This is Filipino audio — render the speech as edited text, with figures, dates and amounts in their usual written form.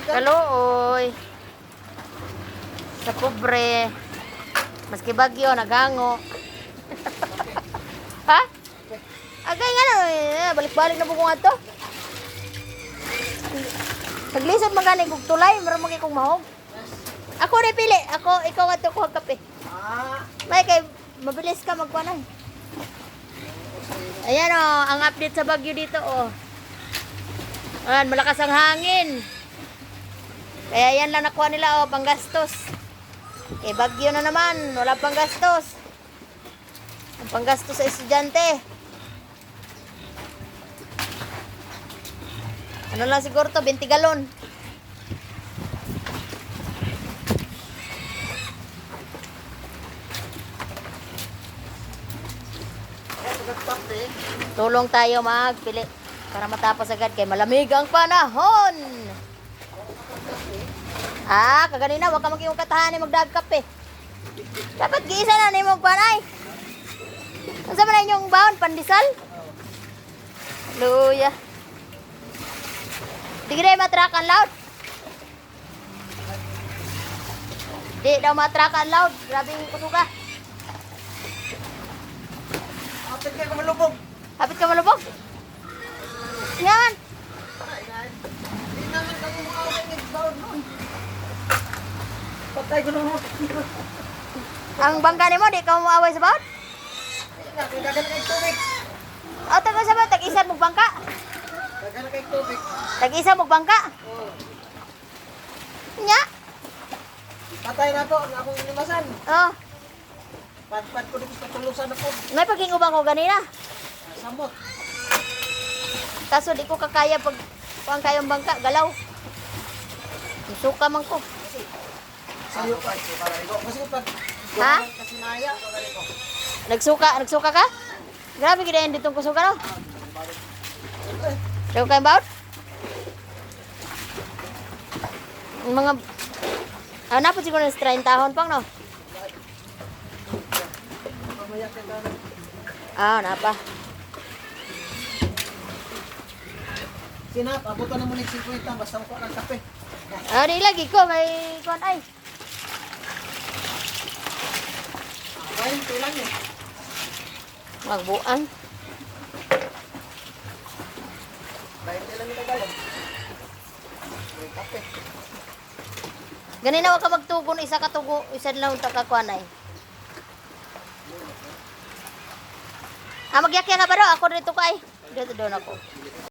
Kaluoy. Sa pobre. Maski bagyo, nagango. Ha? Agay nga na. Balik-balik na po kung ato. Naglisod magani kong tulay. Meron magiging kong mahog. Ako na pili. Ikaw ato kuha kape. May kay mabilis ka magpanay. Ayan o, ang update sa bagyo dito o. Ayan, malakas ang hangin. Kaya yan lang nakuha nila o, panggastos. Eh, bagyo na naman, wala panggastos. Ang panggastos sa estudyante. Ano lang siguro to, 20 galon. Tulong tayo magpili para matapos agad kay malamig ang panahon. Kaganina wag ka maging katahanin magdag kape. Dapat giisa na ni mo panay. Unsa man inyong baon pandesal? Luya. Digre matrakan loud. Di daw matrakan loud. Grabe yung kusuga. Hapit ka malubog. Hapit ka malubog? Yan. Hindi naman kami makawin nag-down noon. Patay ko naman. Ang bangka ni mo, di ka muaway sa baon? Dagan kay tubig. O, taga sa baon, tag-isa mong bangka. Dagan kay tubig. Tag-isa mong bangka. Oo. Nya. Patay na to, ang akong inimasan. Oh, Pat-pat ko dito sa tulusan ako. may pagkingubang ko ganina. Samot. Kaso di ko kakaya pag kuang kayong bangka, galaw. Suka man ko. Sayo pa. Kasi pag Ha? kasi naya. Nagsuka ka? Grabe gid ditong kusuka no. Daw kay baon? Ang mga napot siguro ng 30 tahon pang no. Mamaya ka na. Napa. Sinap, abutan na mo ng 50 basta ko ng kape. Di lagi ko may kuan ay. Ayun, lang eh. Magbuan. 20 lang ito galang. May kape. Ganina wa ka magtugon isa ka tugo, isa lang ta ka kuan ay. Magyakya nga ba daw? Ako dito ka ay. Dito doon ako.